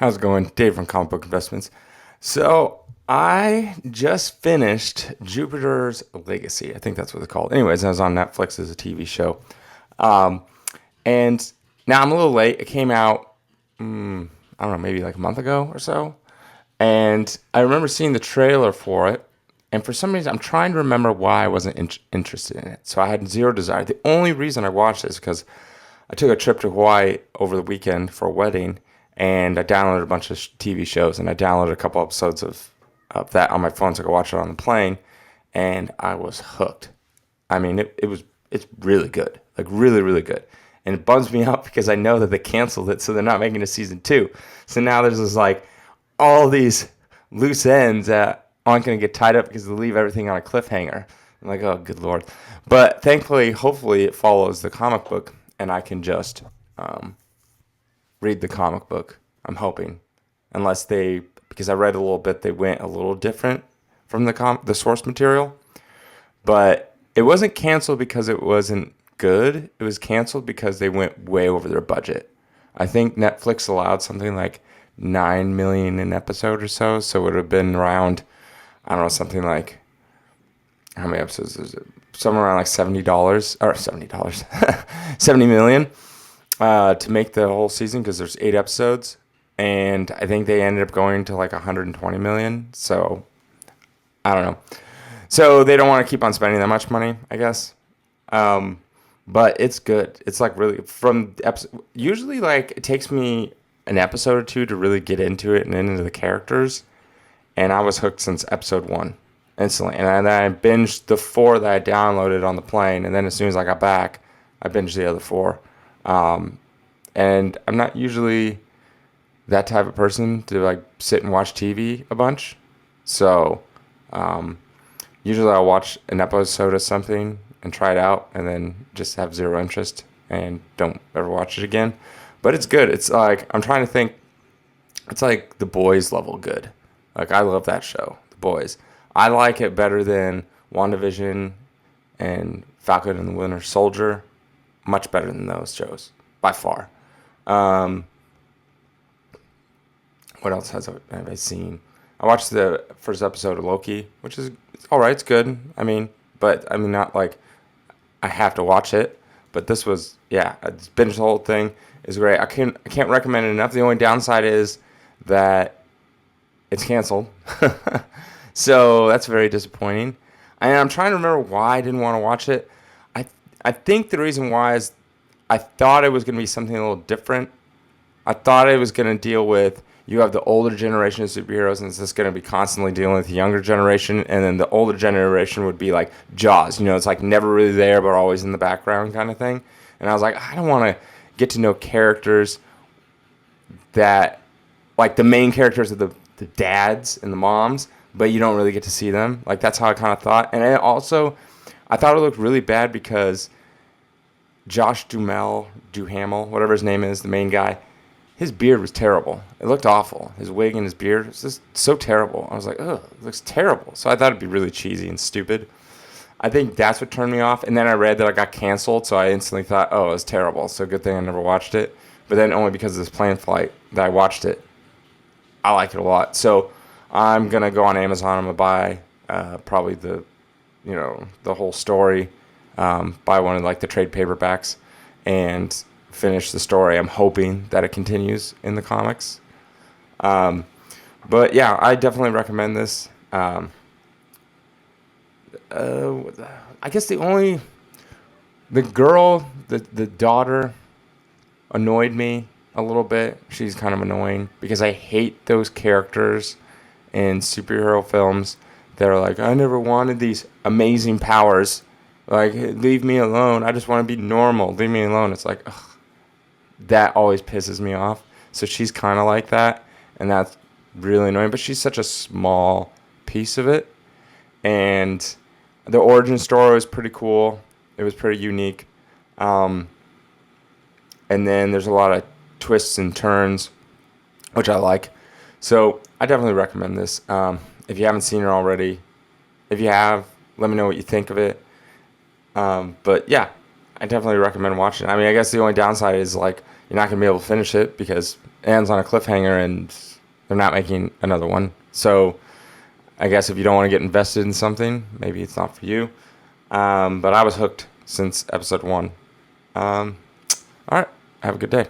How's it going? Dave from Comic Book Investments. So I just finished Jupiter's Legacy. I think that's what it's called. Anyways, it was on Netflix as a TV show. Um, and now I'm a little late. It came out, I don't know, maybe like a month ago or so. And I remember seeing the trailer for it. And for some reason, I'm trying to remember why I wasn't interested in it. So I had zero desire. The only reason I watched it is because I took a trip to Hawaii over the weekend for a wedding, and I downloaded a bunch of TV shows, and I downloaded a couple episodes of that on my phone so I could watch it on the plane, and I was hooked. I mean, it's really good, like really, really good. And it bums me out because I know that they canceled it, so they're not making a season two. So now there's this like all these loose ends that aren't going to get tied up because they leave everything on a cliffhanger. I'm like, oh, good lord. But thankfully, hopefully, it follows the comic book, and I can just read the comic book. I'm hoping, unless because I read a little bit, they went a little different from the source material. But it wasn't canceled because it wasn't good. It was canceled because they went way over their budget. I think Netflix allowed something like 9 million an episode or so, so it would have been around, I don't know, something like, how many episodes is it? Somewhere around like $70 or $70, 70 million to make the whole season because there's 8 episodes, and I think they ended up going to like 120 million. So I don't know. So they don't want to keep on spending that much money, I guess. But it's good. It's like really from episode. Usually, like it takes me an episode or two to really get into it and into the characters, and I was hooked since episode 1 instantly. And then I binged the 4 that I downloaded on the plane, and then as soon as I got back, I binged the other 4. And I'm not usually that type of person to like sit and watch TV a bunch. So usually I'll watch an episode of something and try it out and then just have zero interest and don't ever watch it again. But it's good. It's like, I'm trying to think, it's like The Boys level good. Like, I love that show, The Boys. I like it better than WandaVision and Falcon and the Winter Soldier. Much better than those shows, by far. What else have I seen? I watched the first episode of Loki, which is all right. It's good. I mean, but I mean, not like I have to watch it. But this was, yeah, I just binged the whole thing. It's great. I can't recommend it enough. The only downside is that it's canceled. So that's very disappointing. And I'm trying to remember why I didn't want to watch it. I think the reason why is I thought it was going to be something a little different. I thought it was going to deal with, you have the older generation of superheroes, and it's just going to be constantly dealing with the younger generation, and then the older generation would be like Jaws. You know, it's like never really there, but always in the background kind of thing. And I was like, I don't want to get to know characters that, like the main characters of the dads and the moms, but you don't really get to see them. Like, that's how I kind of thought. And I thought it looked really bad because Josh Duhamel, whatever his name is, the main guy, his beard was terrible. It looked awful. His wig and his beard was just so terrible. I was like, ugh, it looks terrible. So I thought it'd be really cheesy and stupid. I think that's what turned me off. And then I read that it got canceled, so I instantly thought, oh, it was terrible. So good thing I never watched it. But then only because of this plane flight that I watched it, I like it a lot. So I'm going to go on Amazon. I'm going to buy probably the whole story, buy one of like the trade paperbacks and finish the story. I'm hoping that it continues in the comics. But yeah, I definitely recommend this. I guess the daughter annoyed me a little bit. She's kind of annoying because I hate those characters in superhero films that are like, I never wanted these amazing powers. Like, leave me alone. I just want to be normal. Leave me alone. It's like, ugh, that always pisses me off. So she's kind of like that, and that's really annoying. But she's such a small piece of it. And the origin story was pretty cool. It was pretty unique. And then there's a lot of twists and turns, which I like. So I definitely recommend this. If you haven't seen it already, if you have, let me know what you think of it. But yeah, I definitely recommend watching it. I mean, I guess the only downside is like you're not going to be able to finish it because it ends on a cliffhanger and they're not making another one. So I guess if you don't want to get invested in something, maybe it's not for you. But I was hooked since episode 1. All right. Have a good day.